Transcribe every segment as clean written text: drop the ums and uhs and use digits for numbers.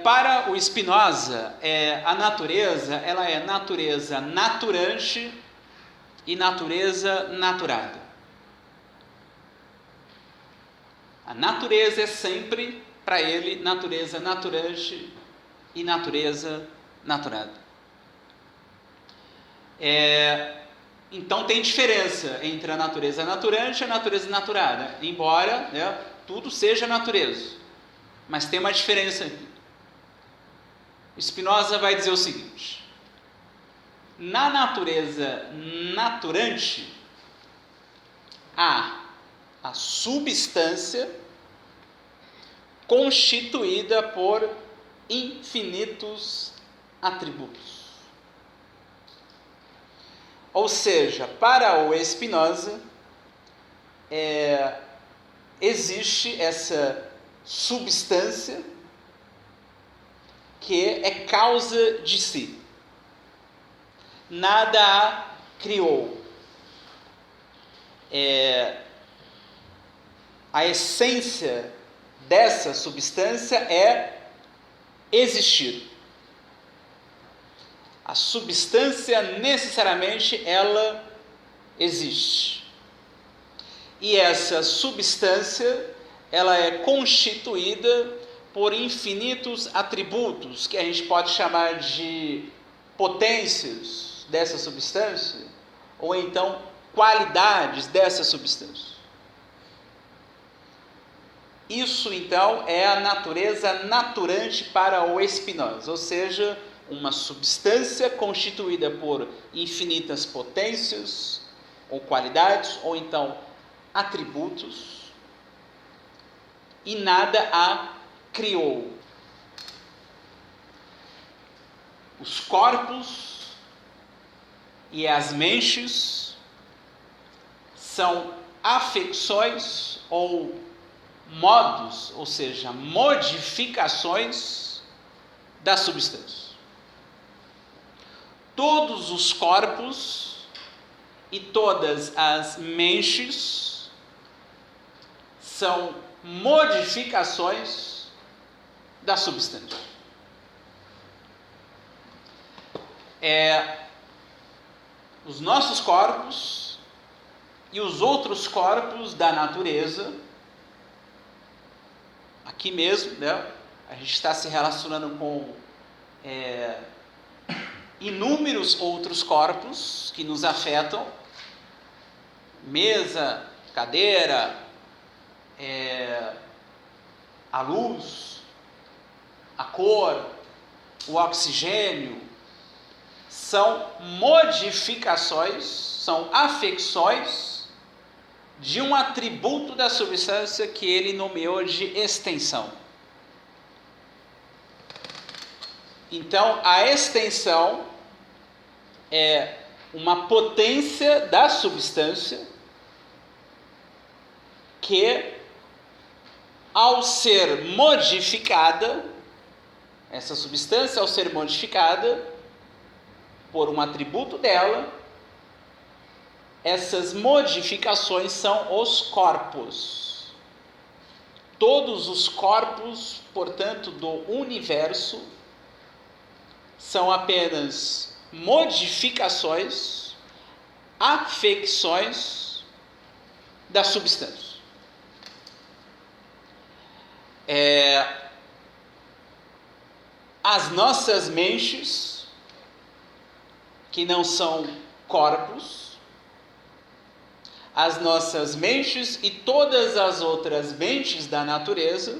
Para o Spinoza, a natureza, ela é natureza naturante e natureza naturada. A natureza é sempre, para ele, natureza naturante e natureza naturada. Então tem diferença entre a natureza naturante e a natureza naturada, embora tudo seja natureza. Mas tem uma diferença aqui. O Spinoza vai dizer o seguinte: na natureza naturante há a substância constituída por infinitos atributos. Ou seja, para o Spinoza, existe essa substância que é causa de si. Nada a criou. A essência dessa substância é existir. A substância necessariamente ela existe. E essa substância ela é constituída por infinitos atributos, que a gente pode chamar de potências dessa substância, ou então qualidades dessa substância. Isso, então, é a natureza naturante para o Spinoza, ou seja, uma substância constituída por infinitas potências, ou qualidades, ou então atributos, e nada a criou. Os corpos e as mentes são afecções ou modos, ou seja, modificações da substância. Todos os corpos e todas as mentes são modificações da substância. Os nossos corpos e os outros corpos da natureza, aqui mesmo, a gente está se relacionando com inúmeros outros corpos que nos afetam, mesa, cadeira, a luz, a cor, o oxigênio, são modificações, são afecções de um atributo da substância que ele nomeou de extensão. Então, a extensão é uma potência da substância que, ao ser modificada, essa substância, ao ser modificada por um atributo dela, essas modificações são os corpos. Todos os corpos, portanto, do universo, são apenas modificações, afecções da substância. As nossas mentes, que não são corpos, as nossas mentes e todas as outras mentes da natureza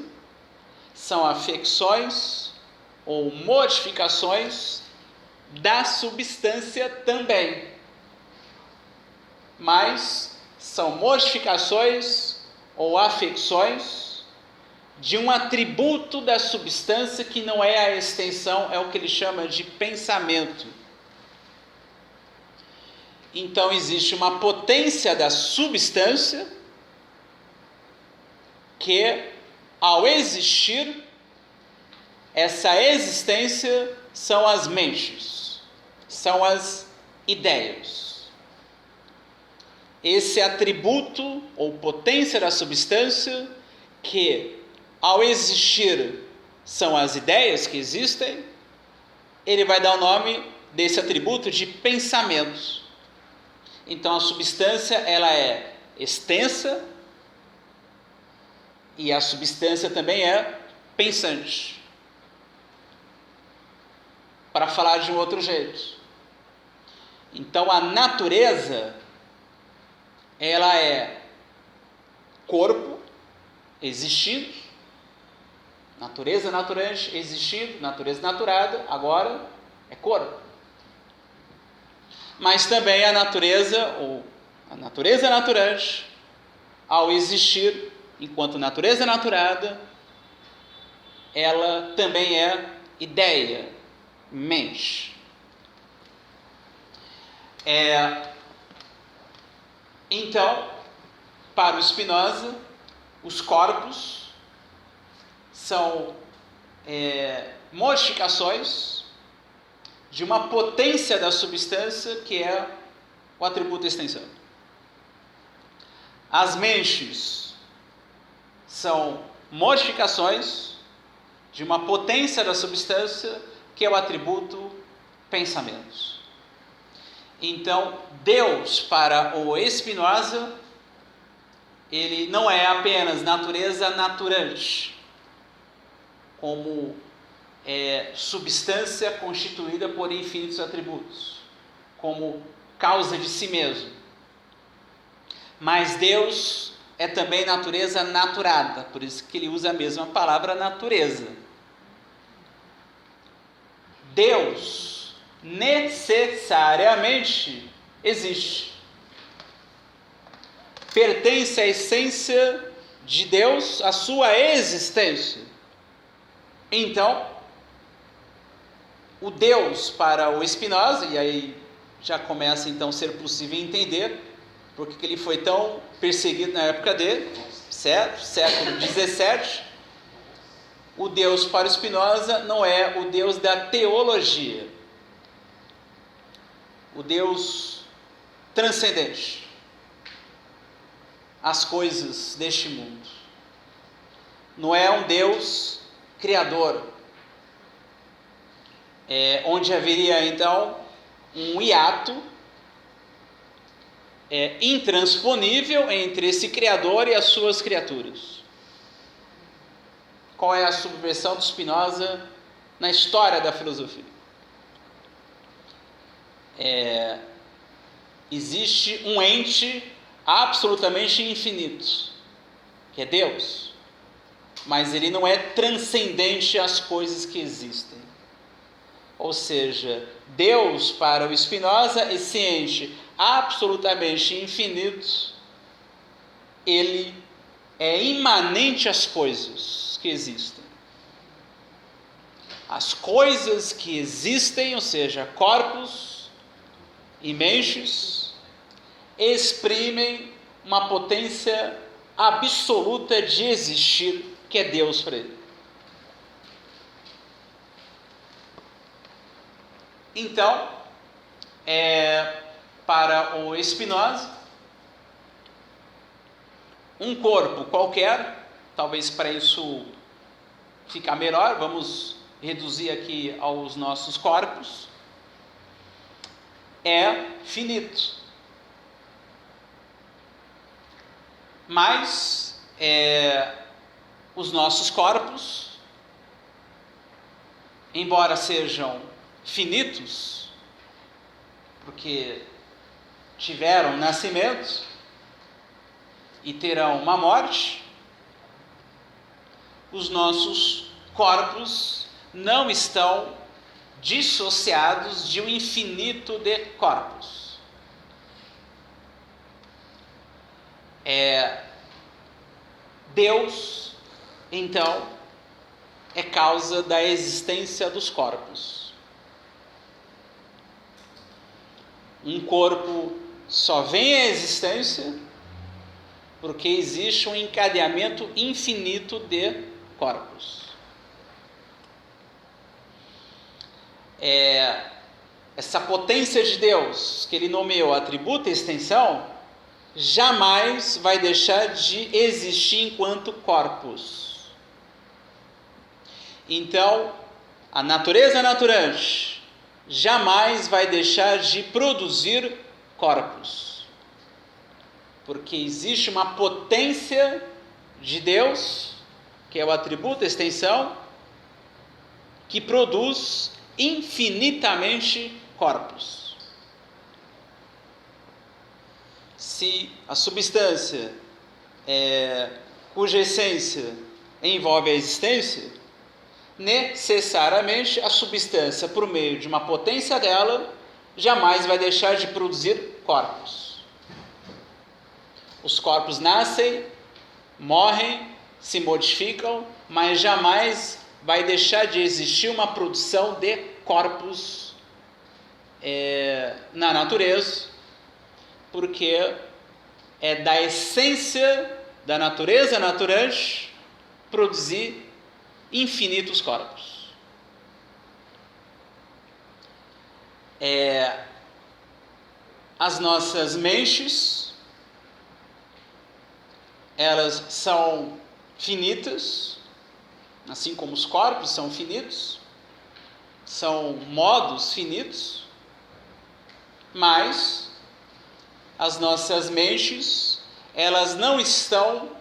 são afecções ou modificações da substância também, mas são modificações ou afecções de um atributo da substância que não é a extensão, é o que ele chama de pensamento. Então existe uma potência da substância que, ao existir, essa existência são as mentes, são as ideias. Esse atributo ou potência da substância que, ao existir, são as ideias que existem, ele vai dar o nome desse atributo de pensamentos. Então a substância ela é extensa e a substância também é pensante. Para falar de um outro jeito. Então a natureza ela é corpo existindo, natureza naturante existindo, natureza naturada, agora é corpo. Mas também a natureza naturante, ao existir enquanto natureza naturada, ela também é ideia, mente. Então, para o Spinoza, os corpos são modificações de uma potência da substância que é o atributo extensão. As mentes são modificações de uma potência da substância que é o atributo pensamentos. Então, Deus, para o Spinoza, ele não é apenas natureza naturante, como substância constituída por infinitos atributos, como causa de si mesmo. Mas Deus é também natureza naturada, por isso que ele usa a mesma palavra natureza. Deus necessariamente existe. Pertence à essência de Deus, à sua existência. Então, o Deus para o Spinoza, e aí já começa então a ser possível entender porque ele foi tão perseguido na época dele, certo? Século XVII, o Deus para o Spinoza não é o Deus da teologia, o Deus transcendente às coisas deste mundo. Não é um Deus criador, onde haveria então um hiato intransponível entre esse Criador e as suas criaturas. Qual é a subversão do Spinoza na história da filosofia? Existe um ente absolutamente infinito, que é Deus, mas ele não é transcendente às coisas que existem. Ou seja, Deus para o Spinoza, esse ente absolutamente infinito, ele é imanente às coisas que existem. As coisas que existem, ou seja, corpos e mentes, exprimem uma potência absoluta de existir, que é Deus para ele. Então, para o Spinoza, um corpo qualquer, talvez para isso ficar melhor, vamos reduzir aqui aos nossos corpos, é finito. Mas os nossos corpos, embora sejam finitos, porque tiveram nascimento e terão uma morte, os nossos corpos não estão dissociados de um infinito de corpos. Deus, então, é causa da existência dos corpos. Um corpo só vem à existência porque existe um encadeamento infinito de corpos. Essa potência de Deus, que ele nomeou atributo e extensão, jamais vai deixar de existir enquanto corpos. Então, a natureza naturante jamais vai deixar de produzir corpos, porque existe uma potência de Deus, que é o atributo extensão, que produz infinitamente corpos. Se a substância cuja essência envolve a existência, necessariamente a substância, por meio de uma potência dela, jamais vai deixar de produzir corpos. Os corpos nascem, morrem, se modificam, mas jamais vai deixar de existir uma produção de corpos na natureza, porque é da essência da natureza naturante produzir infinitos corpos. As nossas mentes, elas são finitas, assim como os corpos são finitos, são modos finitos, mas as nossas mentes, elas não estão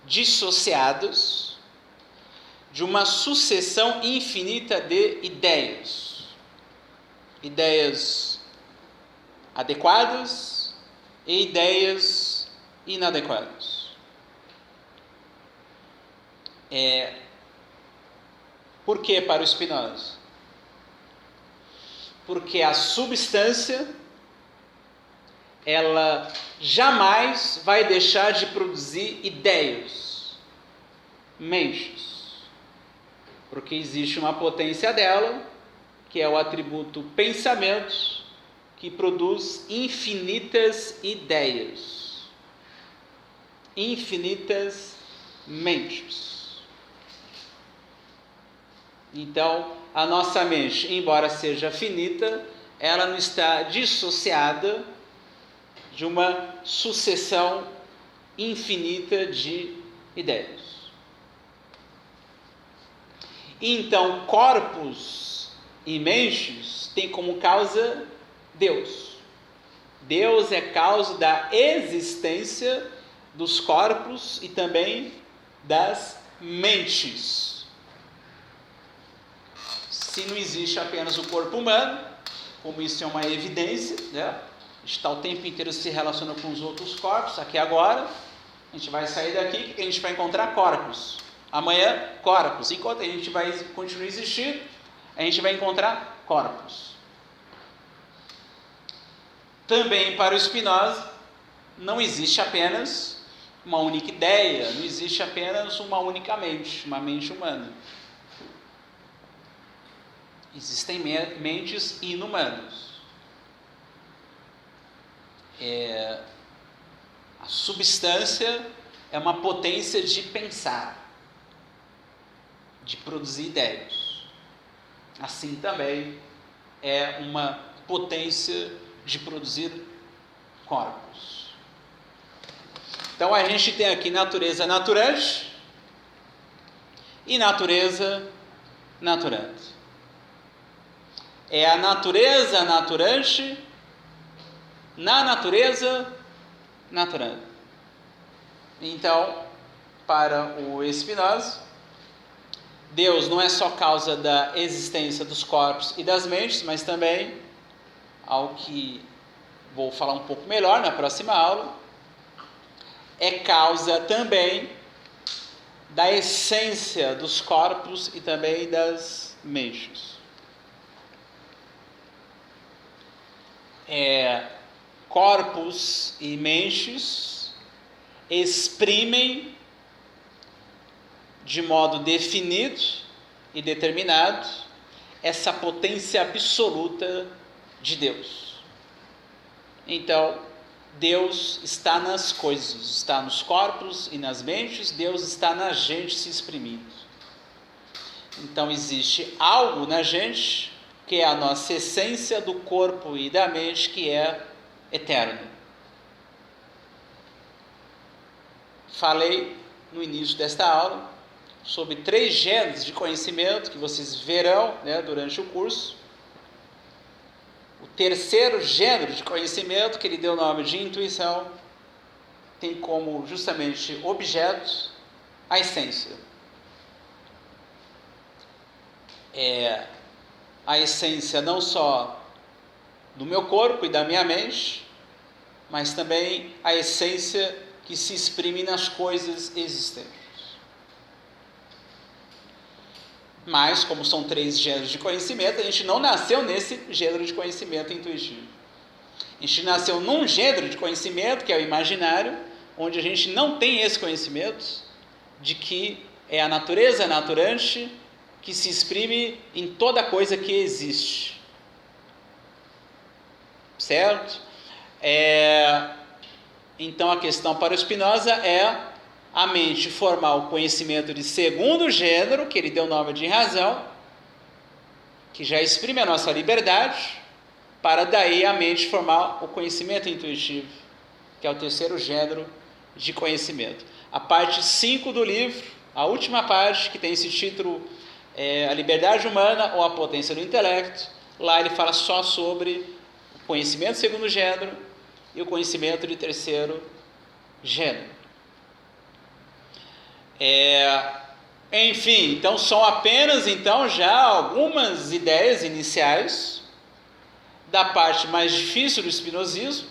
dissociadas de uma sucessão infinita de ideias. Ideias adequadas e ideias inadequadas. Por que para o Spinoza? Porque a substância, ela jamais vai deixar de produzir ideias, mentes, porque existe uma potência dela, que é o atributo pensamento, que produz infinitas ideias, infinitas mentes. Então, a nossa mente, embora seja finita, ela não está dissociada de uma sucessão infinita de ideias. Então, corpos e mentes têm como causa Deus. Deus é causa da existência dos corpos e também das mentes. Se não existe apenas o corpo humano, como isso é uma evidência, né? Está o tempo inteiro se relacionando com os outros corpos, aqui agora, a gente vai sair daqui e a gente vai encontrar corpos. Amanhã, corpos. Enquanto a gente vai continuar existindo, a gente vai encontrar corpos. Também para o Spinoza, não existe apenas uma única ideia, não existe apenas uma única mente, uma mente humana. Existem mentes inumanas. A substância é uma potência de pensar, de produzir ideias. Assim também é uma potência de produzir corpos. Então a gente tem aqui natureza naturante e natureza naturante. É a natureza naturante na natureza naturante. Então, para o Spinoza, Deus não é só causa da existência dos corpos e das mentes, mas também, ao que vou falar um pouco melhor na próxima aula, é causa também da essência dos corpos e também das mentes. Corpos e mentes exprimem de modo definido e determinado essa potência absoluta de Deus. Então, Deus está nas coisas, está nos corpos e nas mentes, Deus está na gente se exprimindo. Então, existe algo na gente que é a nossa essência do corpo e da mente, que é eterno. Falei no início desta aula sobre 3 gêneros de conhecimento que vocês verão, né, durante o curso. O terceiro gênero de conhecimento, que ele deu o nome de intuição, tem como justamente objeto a essência. A essência não só do meu corpo e da minha mente, mas também a essência que se exprime nas coisas existentes. Mas, como são 3 gêneros de conhecimento, a gente não nasceu nesse gênero de conhecimento intuitivo. A gente nasceu num gênero de conhecimento, que é o imaginário, onde a gente não tem esse conhecimento de que é a natureza naturante que se exprime em toda coisa que existe. Certo? Então, a questão para o Spinoza é a mente formar o conhecimento de segundo gênero, que ele deu o nome de razão, que já exprime a nossa liberdade, para daí a mente formar o conhecimento intuitivo, que é o terceiro gênero de conhecimento. A parte 5 do livro, a última parte, que tem esse título, A Liberdade Humana ou a Potência do Intelecto, lá ele fala só sobre o conhecimento de segundo gênero e o conhecimento de terceiro gênero. Enfim, então são apenas então já algumas ideias iniciais da parte mais difícil do espinosismo,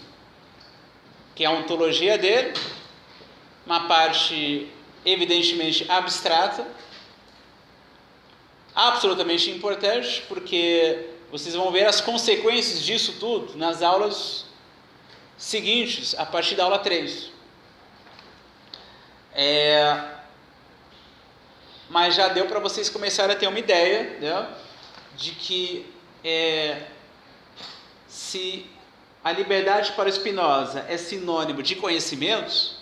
que é a ontologia dele, uma parte evidentemente abstrata, absolutamente importante, porque vocês vão ver as consequências disso tudo nas aulas seguintes, a partir da aula 3. Mas já deu para vocês começarem a ter uma ideia, né, de que se a liberdade para Spinoza é sinônimo de conhecimentos,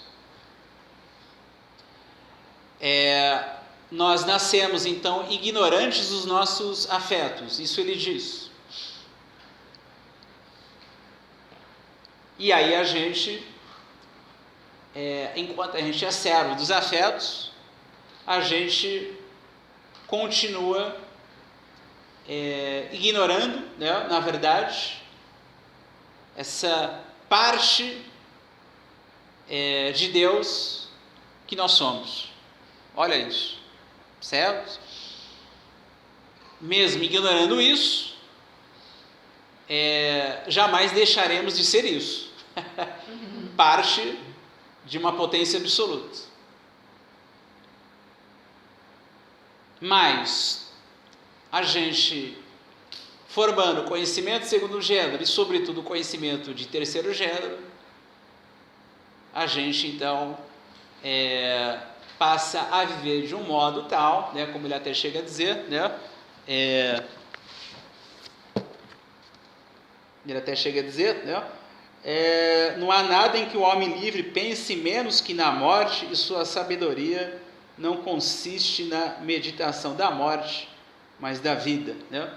nós nascemos então ignorantes dos nossos afetos, isso ele diz. E aí a gente, enquanto a gente é servo dos afetos, a gente continua ignorando, né, na verdade, essa parte de Deus que nós somos. Olha isso, certo? Mesmo ignorando isso, jamais deixaremos de ser isso. Parte de uma potência absoluta. Mas a gente, formando conhecimento de segundo gênero e, sobretudo, conhecimento de terceiro gênero, a gente, então, passa a viver de um modo tal, né, como ele até chega a dizer, né, ele até chega a dizer, né, não há nada em que o homem livre pense menos que na morte, e sua sabedoria não consiste na meditação da morte, mas da vida, né?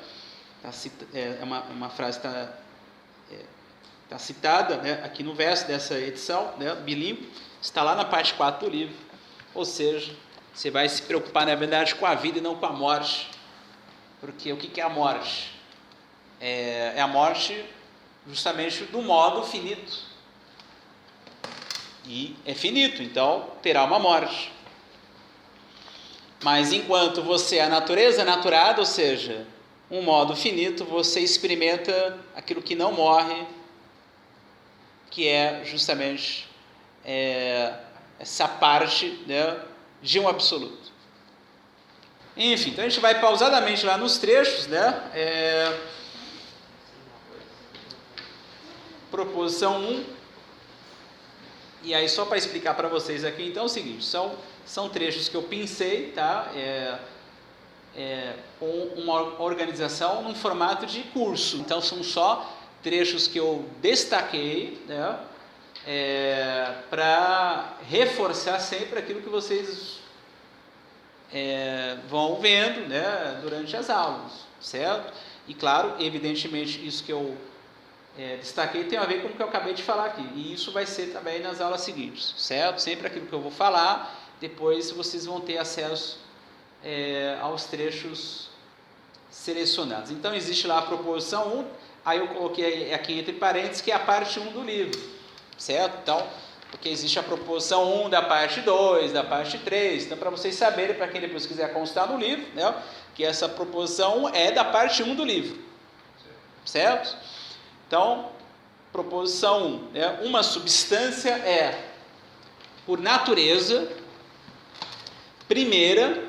Uma frase está citada, né, aqui no verso dessa edição, né, bilíngue, está lá na parte 4 do livro. Ou seja, você vai se preocupar, na verdade, com a vida e não com a morte. Porque o que é a morte? É a morte justamente do modo finito. E é finito, então terá uma morte. Mas enquanto você é a natureza naturada, ou seja, um modo finito, você experimenta aquilo que não morre, que é justamente essa parte, né, de um absoluto. Enfim, então a gente vai pausadamente lá nos trechos, né? Proposição 1. E aí, só para explicar para vocês aqui, então, é o seguinte, são trechos que eu pensei, tá? Com uma organização num formato de curso. Então, são só trechos que eu destaquei, né? Para reforçar sempre aquilo que vocês vão vendo, né, durante as aulas, certo? E claro, evidentemente, isso que eu destaquei tem a ver com o que eu acabei de falar aqui, e isso vai ser também nas aulas seguintes, certo? Sempre aquilo que eu vou falar, depois vocês vão ter acesso aos trechos selecionados. Então existe lá a proposição 1, aí eu coloquei aqui entre parênteses que é a parte 1 do livro, certo? Então, porque existe a proposição 1 da parte 2, da parte 3, então para vocês saberem, para quem depois quiser constar no livro, né, que essa proposição 1 é da parte 1 do livro, certo? Então, proposição 1, né, uma substância é, por natureza, primeira,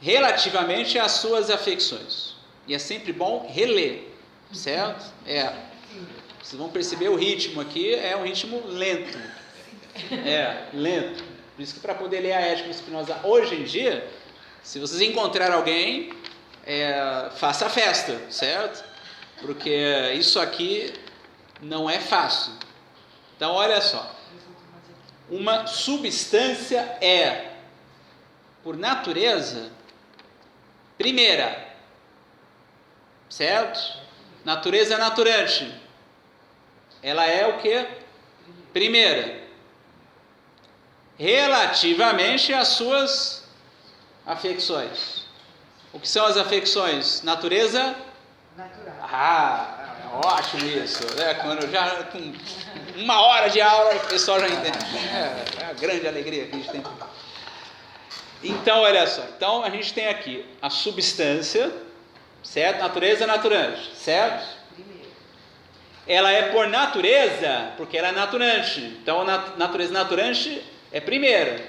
relativamente às suas afecções. E é sempre bom reler, certo? Vocês vão perceber o ritmo aqui, é um ritmo lento. Lento. Por isso que para poder ler a Ética de Spinoza hoje em dia, se vocês encontrarem alguém, faça festa, certo? Porque isso aqui não é fácil. Então, olha só. Uma substância é, por natureza, primeira, certo? Natureza naturante. Ela é o que? Primeira. Relativamente às suas afecções. O que são as afecções? Natureza? Natural. Ótimo isso. Quando já com 1 hora de aula o pessoal já entende. É a grande alegria que a gente tem. Então, olha só. Então, a gente tem aqui a substância, certo? Natureza naturante, certo? Ela é por natureza, porque ela é naturante. Então, natureza naturante é primeira,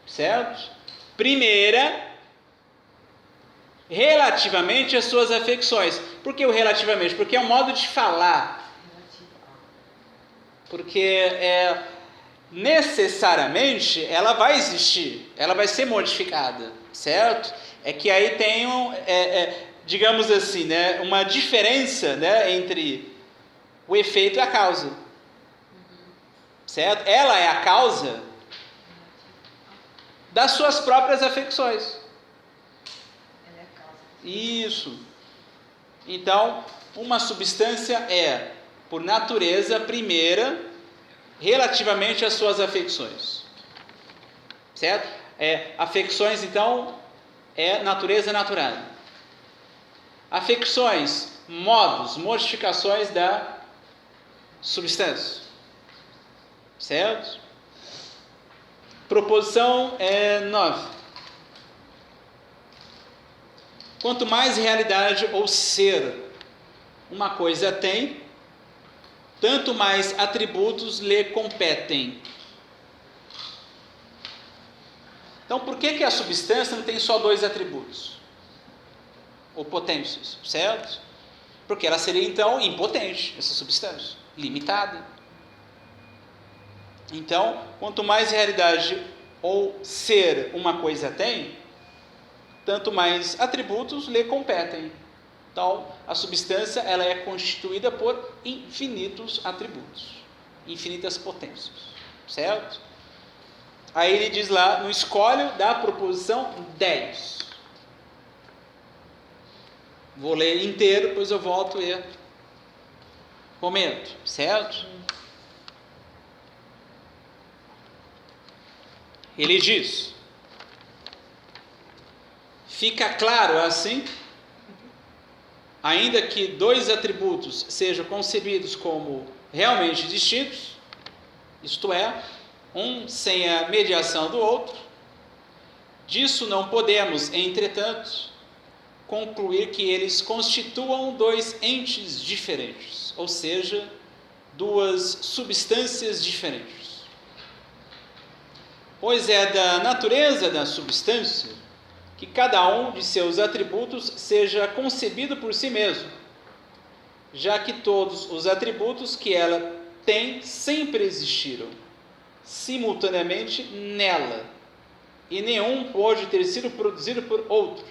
certo? Primeira, relativamente às suas afecções. Por que o relativamente? Porque é um modo de falar. Porque necessariamente ela vai existir, ela vai ser modificada, certo? É que aí tem, digamos assim, né, uma diferença, né, entre o efeito e a causa, certo? Ela é a causa das suas próprias afecções. Ela é a causa. Isso. Então, uma substância é, por natureza, primeira, relativamente às suas afecções, certo? Afecções, então, é natureza natural. Afecções, modos, modificações da substância, certo? Proposição 9. Quanto mais realidade ou ser uma coisa tem, tanto mais atributos lhe competem. Então, por que a substância não tem só 2 atributos? Ou potências, certo? Porque ela seria, então, impotente, essa substância, limitada. Então, quanto mais realidade ou ser uma coisa tem, tanto mais atributos lhe competem. Então, a substância ela é constituída por infinitos atributos, infinitas potências, certo? Aí ele diz lá no escólio da proposição 10. Vou ler inteiro, depois eu volto e comento, certo? Ele diz: fica claro assim, ainda que 2 atributos sejam concebidos como realmente distintos, isto é, um sem a mediação do outro, disso não podemos, entretanto, concluir que eles constituam 2 entes diferentes, ou seja, 2 substâncias diferentes. Pois é da natureza da substância que cada um de seus atributos seja concebido por si mesmo, já que todos os atributos que ela tem sempre existiram, simultaneamente nela, e nenhum pode ter sido produzido por outro,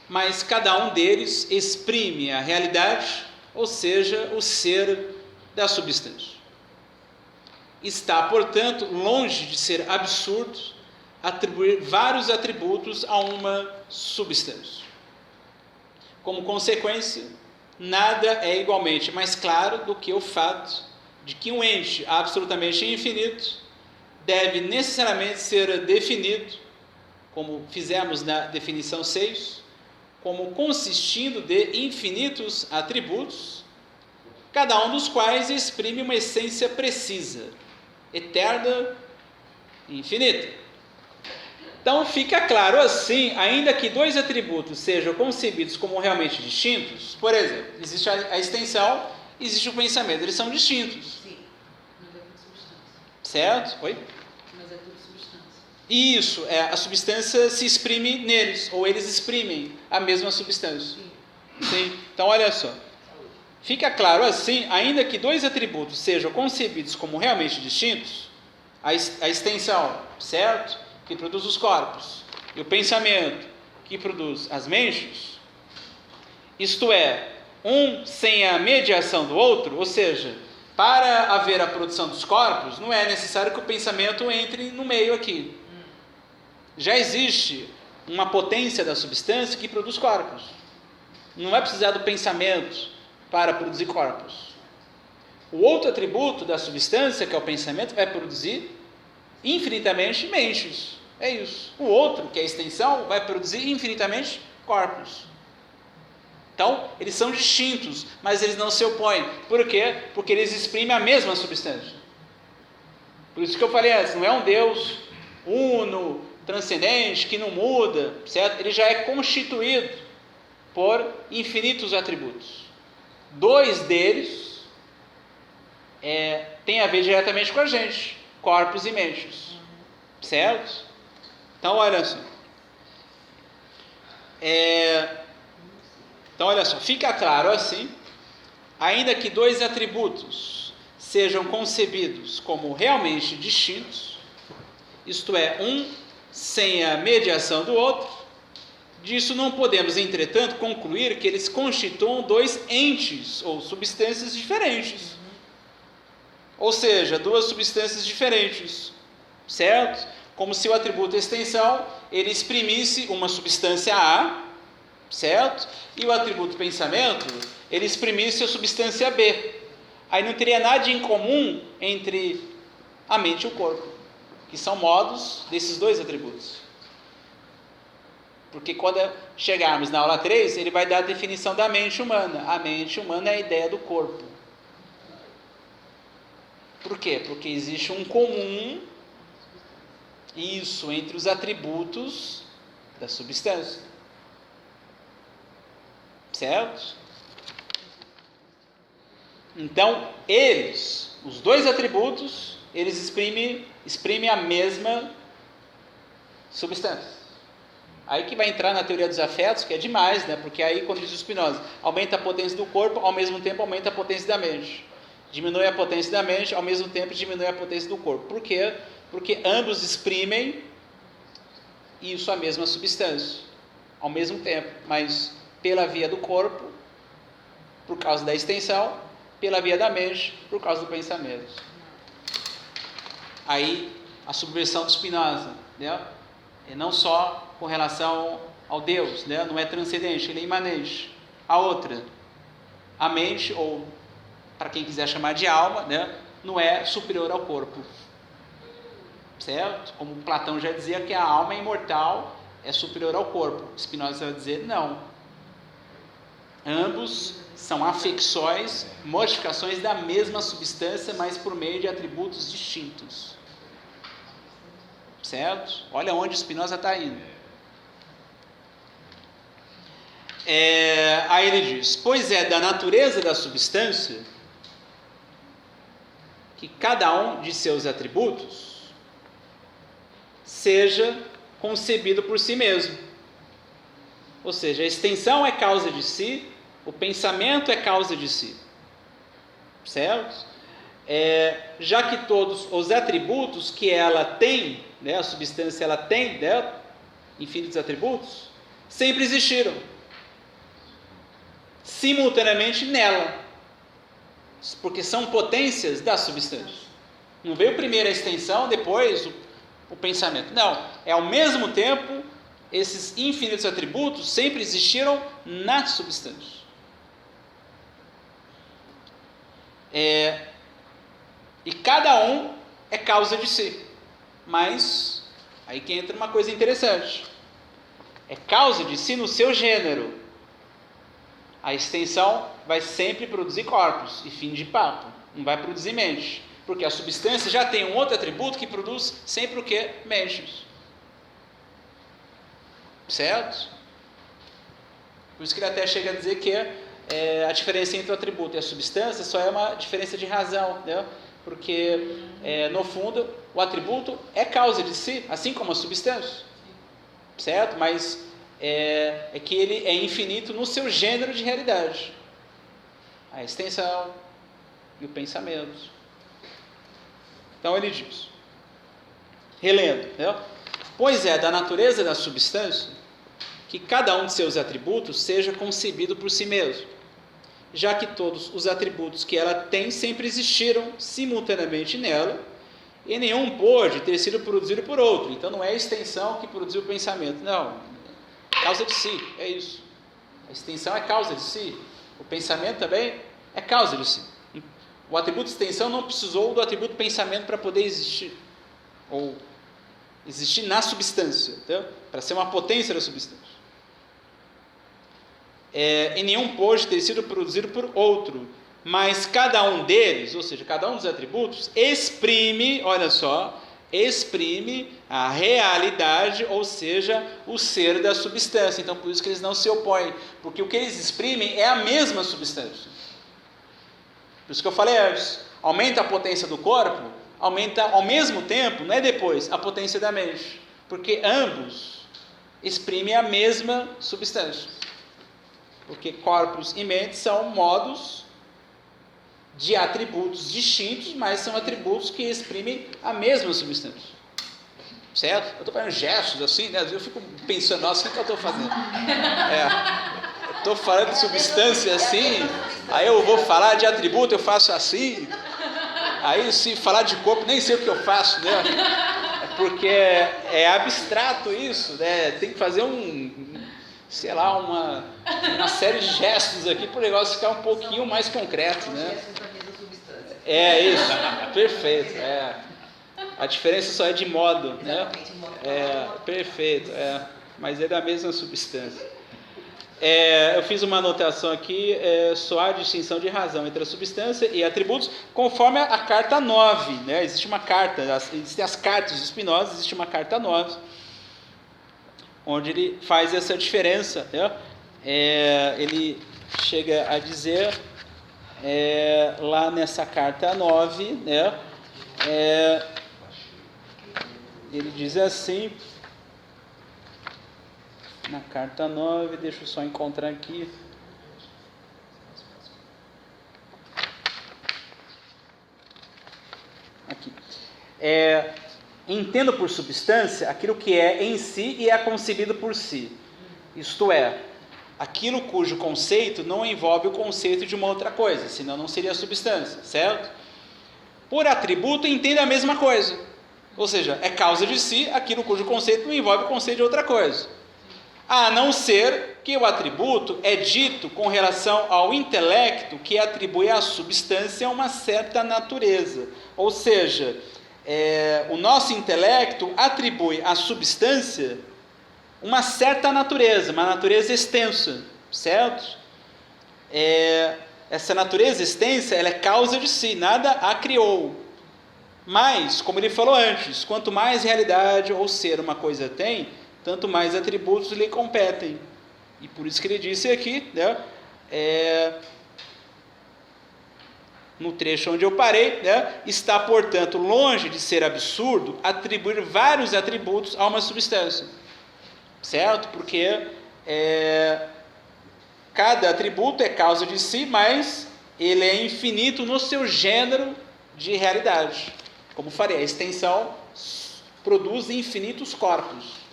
mas cada um deles exprime a realidade, ou seja, o ser da substância. Está, portanto, longe de ser absurdo atribuir vários atributos a uma substância. Como consequência, nada é igualmente mais claro do que o fato de que um ente absolutamente infinito deve necessariamente ser definido como fizemos na definição 6, como consistindo de infinitos atributos, cada um dos quais exprime uma essência precisa, eterna e infinita. Então fica claro assim, ainda que dois atributos sejam concebidos como realmente distintos, por exemplo, existe a extensão, existe o pensamento, eles são distintos. Sim, mas é tudo substância. Certo? Oi? Mas é tudo substância. Isso, a substância se exprime neles, ou eles exprimem a mesma substância. Sim. Então olha só. Fica claro assim, ainda que dois atributos sejam concebidos como realmente distintos, a extensão, certo? Que produz os corpos, e o pensamento, que produz as mentes, isto é, um sem a mediação do outro, ou seja, para haver a produção dos corpos, não é necessário que o pensamento entre no meio aqui. Já existe uma potência da substância que produz corpos. Não vai precisar do pensamento para produzir corpos. O outro atributo da substância, que é o pensamento, vai produzir infinitamente mentes. É isso. O outro, que é a extensão, vai produzir infinitamente corpos. Então, eles são distintos, mas eles não se opõem. Por quê? Porque eles exprimem a mesma substância. Por isso que eu falei antes, não é um Deus uno, transcendente, que não muda, certo? Ele já é constituído por infinitos atributos. Dois deles têm a ver diretamente com a gente, corpos e mentes. Certo? Então, olha só. Então, olha só, fica claro assim, ainda que dois atributos sejam concebidos como realmente distintos, isto é, um sem a mediação do outro, disso não podemos, entretanto, concluir que eles constituam dois entes ou substâncias diferentes. Ou seja, duas substâncias diferentes, certo? Como se o atributo extensão, ele exprimisse uma substância A, certo? E o atributo pensamento, ele exprimisse a substância B. Aí não teria nada em comum entre a mente e o corpo, que são modos desses dois atributos. Porque quando chegarmos na aula 3, ele vai dar a definição da mente humana. A mente humana é a ideia do corpo. Por quê? Porque existe um comum, isso, entre os atributos da substância. Certo? Então, eles, os dois atributos, eles exprimem a mesma substância. Aí que vai entrar na teoria dos afetos, que é demais, né? Porque aí, quando diz o Spinoza, aumenta a potência do corpo, ao mesmo tempo aumenta a potência da mente. Diminui a potência da mente, ao mesmo tempo diminui a potência do corpo. Por quê? Porque ambos exprimem isso, a mesma substância, ao mesmo tempo, mas pela via do corpo, por causa da extensão, pela via da mente, por causa do pensamento. Aí, a subversão do Spinoza, né? É não só com relação ao Deus, né? Não é transcendente, ele é imanente. A outra, a mente, ou para quem quiser chamar de alma, né? Não é superior ao corpo. Certo? Como Platão já dizia que a alma é imortal, é superior ao corpo. Spinoza vai dizer não. Ambos são afecções, modificações da mesma substância, mas por meio de atributos distintos. Certo? Olha onde Spinoza está indo. Aí ele diz: pois é da natureza da substância que cada um de seus atributos seja concebido por si mesmo. Ou seja, a extensão é causa de si, o pensamento é causa de si. Certo? Já que todos os atributos que ela tem, né, a substância ela tem dela, infinitos atributos, sempre existiram simultaneamente nela, porque são potências da substância. Não veio primeiro a extensão, depois o pensamento. Não, ao mesmo tempo, esses infinitos atributos sempre existiram na substância. E cada um é causa de si, mas Aí que entra uma coisa interessante. É causa de si no seu gênero. A extensão vai sempre produzir corpos, e fim de papo. Não vai produzir mentes. Porque a substância já tem um outro atributo que produz sempre o quê? Mentes. Certo? Por isso que ele até chega a dizer que a diferença entre o atributo e a substância só é uma diferença de razão, né? Porque, no fundo, o atributo é causa de si, assim como a substância. Certo? Mas é que ele é infinito no seu gênero de realidade. A extensão e o pensamento. Então ele diz, relendo, né? Pois é da natureza da substância que cada um de seus atributos seja concebido por si mesmo, já que todos os atributos que ela tem sempre existiram simultaneamente nela, e nenhum pôde ter sido produzido por outro. Então não é a extensão que produziu o pensamento, não, causa de si, é isso. A extensão é causa de si, o pensamento também é causa de si. O atributo extensão não precisou do atributo pensamento para poder existir, ou existir na substância, então, para ser uma potência da substância. E nenhum pôde ter sido produzido por outro, mas cada um deles, ou seja, cada um dos atributos, exprime, olha só, exprime a realidade, ou seja, o ser da substância. Então, por isso que eles não se opõem, porque o que eles exprimem é a mesma substância. Por isso que eu falei antes, aumenta a potência do corpo, aumenta ao mesmo tempo, não é depois, a potência da mente, porque ambos exprimem a mesma substância. Porque corpos e mente são modos de atributos distintos, mas são atributos que exprimem a mesma substância. Certo? Eu estou fazendo gestos assim, né? Eu fico pensando, nossa, o que eu estou fazendo? Estou falando de substância assim, aí eu vou falar de atributo, eu faço assim. Aí se falar de corpo, nem sei o que eu faço, né? Porque é abstrato isso, né? Tem que fazer sei lá, uma série de gestos aqui para o negócio ficar um pouquinho mais concreto, né? É isso, perfeito. A diferença só é de modo, né? Perfeito, mas é da mesma substância. Eu fiz uma anotação aqui, só há distinção de razão entre a substância e atributos, conforme a carta 9, né? Existe uma carta, existem as cartas de Spinoza, existe uma carta 9, onde ele faz essa diferença, né? Ele chega a dizer, lá nessa carta 9, né? Ele diz assim, na carta 9, deixa eu só encontrar aqui. Aqui. Entendo por substância aquilo que é em si e é concebido por si. Isto é, aquilo cujo conceito não envolve o conceito de uma outra coisa, senão não seria substância, certo? Por atributo, entende a mesma coisa. Ou seja, é causa de si aquilo cujo conceito não envolve o conceito de outra coisa. A não ser que o atributo é dito com relação ao intelecto que atribui à substância uma certa natureza. Ou seja, o nosso intelecto atribui à substância uma certa natureza, uma natureza extensa, certo? Essa natureza extensa, ela é causa de si, nada a criou. Mas, como ele falou antes, quanto mais realidade ou ser uma coisa tem, tanto mais atributos lhe competem. E por isso que ele disse aqui, né, no trecho onde eu parei, né, está, portanto, longe de ser absurdo atribuir vários atributos a uma substância. Certo? Porque cada atributo é causa de si, mas ele é infinito no seu gênero de realidade. Como falei, a extensão produz infinitos corpos.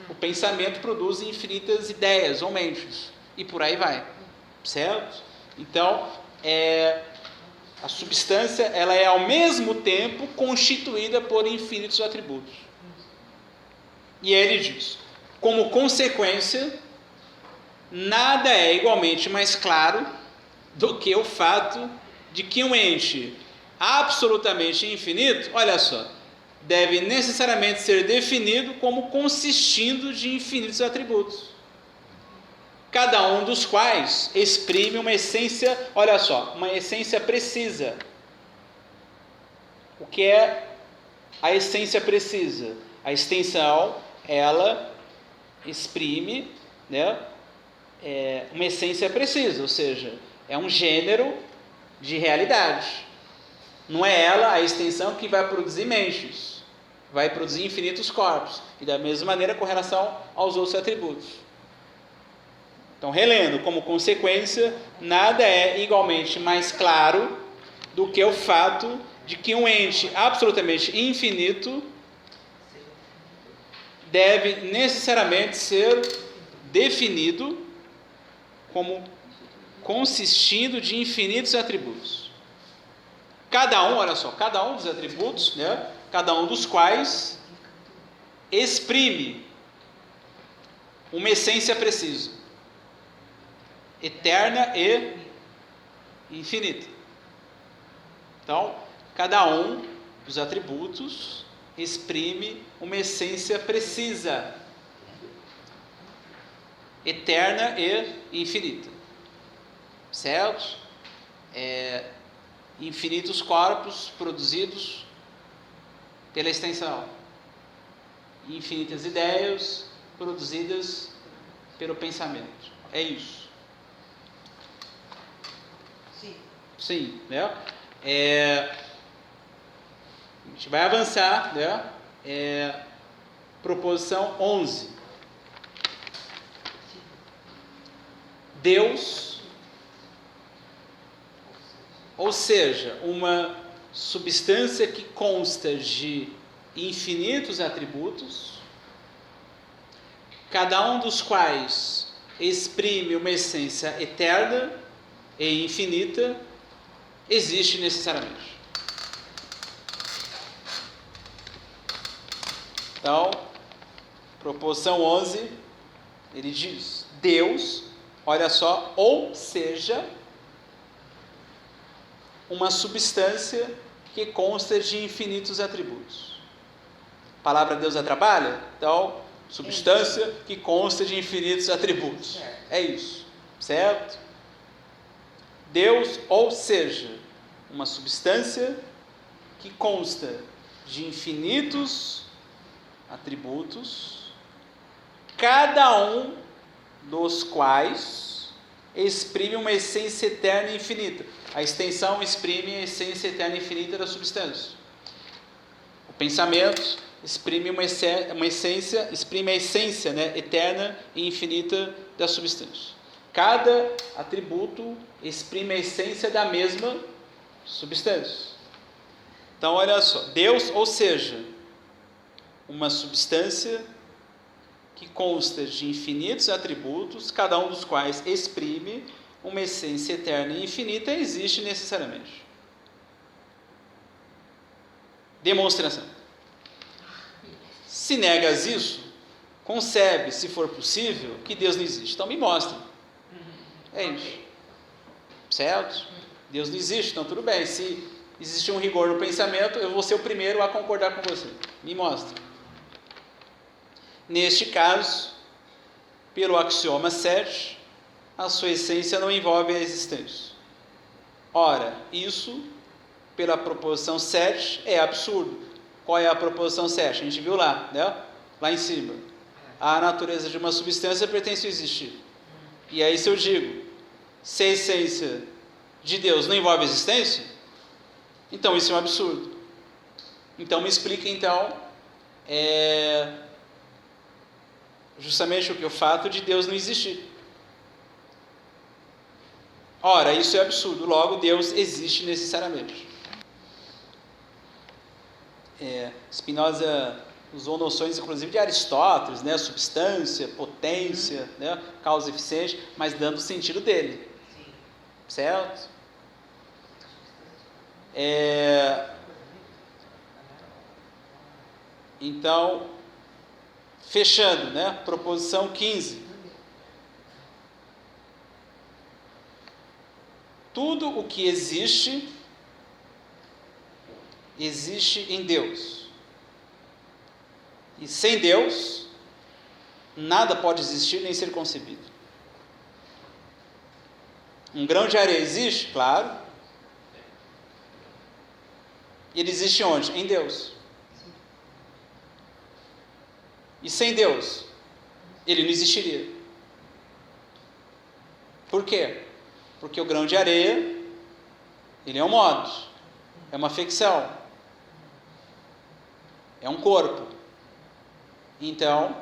O pensamento produz infinitas ideias ou mentes. E por aí vai. Certo? Então, a substância ela é ao mesmo tempo constituída por infinitos atributos. E ele diz, como consequência, nada é igualmente mais claro do que o fato de que um ente absolutamente infinito, olha só, deve necessariamente ser definido como consistindo de infinitos atributos, cada um dos quais exprime uma essência, olha só, uma essência precisa. O que é a essência precisa? A extensão, ela exprime, né, uma essência precisa, ou seja, é um gênero de realidade. Não é ela, a extensão, que vai produzir mentes, vai produzir infinitos corpos, e da mesma maneira com relação aos outros atributos. Então, relendo, como consequência, nada é igualmente mais claro do que o fato de que um ente absolutamente infinito deve necessariamente ser definido como consistindo de infinitos atributos. Cada um, olha só, cada um dos atributos, né, cada um dos quais exprime uma essência precisa, eterna e infinita. Então, cada um dos atributos exprime uma essência precisa, eterna e infinita. Certo? Infinitos corpos produzidos pela extensão. Infinitas ideias produzidas pelo pensamento. É isso. Sim, né? A gente vai avançar, né? Proposição 11. Deus, ou seja, uma substância que consta de infinitos atributos, cada um dos quais exprime uma essência eterna e infinita, existe necessariamente. Então, proposição 11, ele diz: Deus, olha só, ou seja, uma substância que consta de infinitos atributos. A palavra Deus atrapalha? Então, substância que consta de infinitos atributos. É isso, certo? Deus, ou seja, uma substância que consta de infinitos atributos, cada um dos quais exprime uma essência eterna e infinita. A extensão exprime a essência eterna e infinita da substância. O pensamento exprime uma essência, exprime a essência, né, eterna e infinita da substância. Cada atributo exprime a essência da mesma substância. Então, olha só, Deus, ou seja, uma substância que consta de infinitos atributos, cada um dos quais exprime uma essência eterna e infinita, existe necessariamente. Demonstração. Se negas isso, concebe, se for possível, que Deus não existe. Então me mostra. É isso. Certo? Deus não existe, então tudo bem. Se existe um rigor no pensamento, eu vou ser o primeiro a concordar com você. Me mostra. Neste caso, pelo axioma 7, a sua essência não envolve a existência. Ora, isso, pela proposição 7, é absurdo. Qual é a proposição 7? A gente viu lá, né? Lá em cima. A natureza de uma substância pertence ao existir. E aí, se eu digo, se a essência de Deus não envolve a existência, então isso é um absurdo. Então, me explica, então, justamente o fato de Deus não existir. Ora, isso é absurdo, logo Deus existe necessariamente. Spinoza usou noções, inclusive, de Aristóteles, né? Substância, potência, né? Causa eficiente, mas dando o sentido dele. Certo? Então, fechando, né? Proposição 15. Tudo o que existe, existe em Deus. E sem Deus, nada pode existir nem ser concebido. Um grão de areia existe? Claro. Ele existe onde? Em Deus. E sem Deus, ele não existiria. Por quê? Porque o grão de areia, ele é um modo, é uma ficção, é um corpo. Então,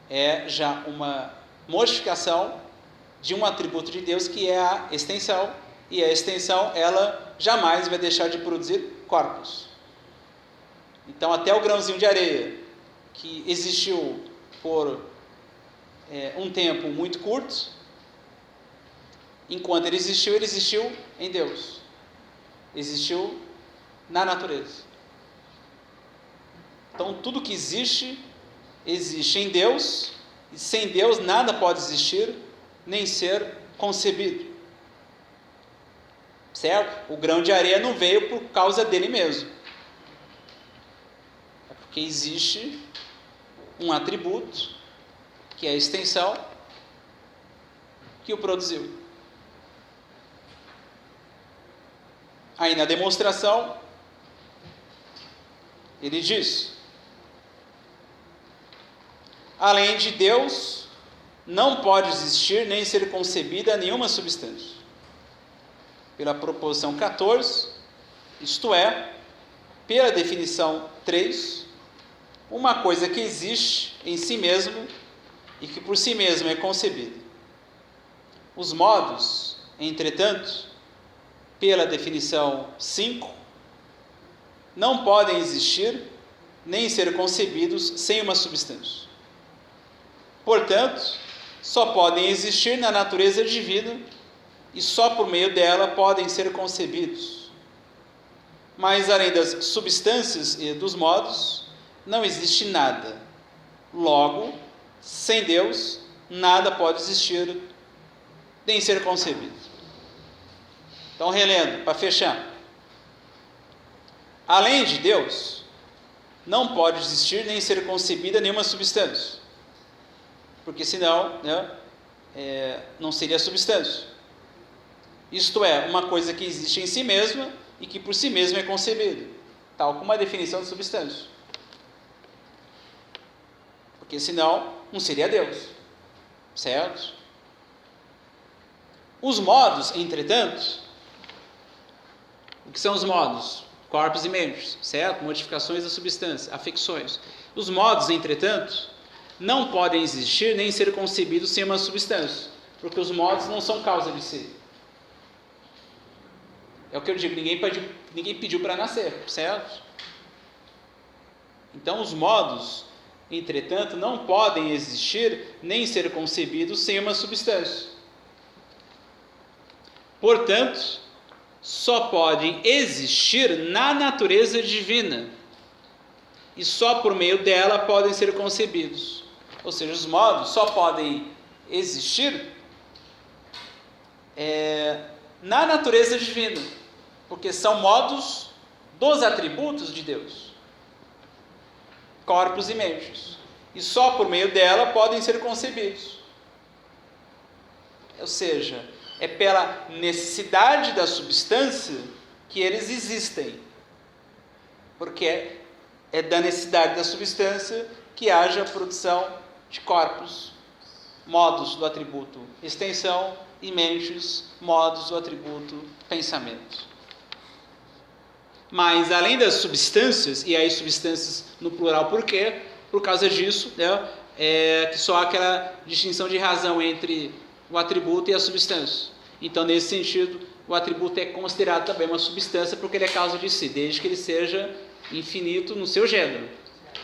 é já uma modificação de um atributo de Deus que é a extensão, e a extensão, ela jamais vai deixar de produzir corpos. Então, até o grãozinho de areia, que existiu por um tempo muito curto, enquanto ele existiu em Deus, existiu na natureza. Então, tudo que existe em Deus, e sem Deus nada pode existir, nem ser concebido. Certo? O grão de areia não veio por causa dele mesmo. É porque existe um atributo, que é a extensão, que o produziu. Aí na demonstração, ele diz: além de Deus, não pode existir nem ser concebida nenhuma substância. Pela proposição 14, isto é, pela definição 3, uma coisa que existe em si mesmo e que por si mesmo é concebida. Os modos, entretanto, pela definição 5, não podem existir nem ser concebidos sem uma substância. Portanto, só podem existir na natureza divina e só por meio dela podem ser concebidos. Mas além das substâncias e dos modos, não existe nada. Logo, sem Deus, nada pode existir nem ser concebido. Então, relendo, para fechar. Além de Deus, não pode existir nem ser concebida nenhuma substância. Porque senão, não seria substância. Isto é, uma coisa que existe em si mesma e que por si mesma é concebida, tal como a definição de substância. Porque senão, não seria Deus. Certo? Os modos, entretanto, o que são os modos? Corpos e mentes, certo? Modificações da substância, afecções. Os modos, entretanto, não podem existir nem ser concebidos sem uma substância, porque os modos não são causa de si. É o que eu digo, ninguém pediu para nascer, certo? Então, os modos, entretanto, não podem existir nem ser concebidos sem uma substância. Portanto, só podem existir na natureza divina e só por meio dela podem ser concebidos. Ou seja, os modos só podem existir na natureza divina, porque são modos dos atributos de Deus, corpos e mentes, e só por meio dela podem ser concebidos. Ou seja, é pela necessidade da substância que eles existem, porque é da necessidade da substância que haja a produção de corpos, modos do atributo extensão, e mentes, modos do atributo pensamento. Mas além das substâncias, e aí substâncias no plural, por quê? Por causa disso, que só há aquela distinção de razão entre o atributo e a substância. Então, nesse sentido, o atributo é considerado também uma substância porque ele é causa de si, desde que ele seja infinito no seu gênero.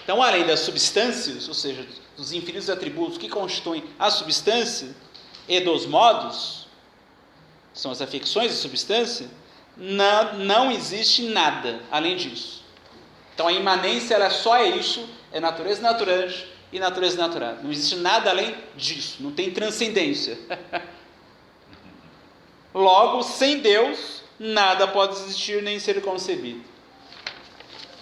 Então, além das substâncias, ou seja, dos infinitos atributos que constituem a substância e dos modos, que são as afecções da substância, não existe nada além disso. Então, a imanência ela só é isso, é natureza naturante e natureza naturada. Não existe nada além disso, não tem transcendência. Logo, sem Deus, nada pode existir nem ser concebido.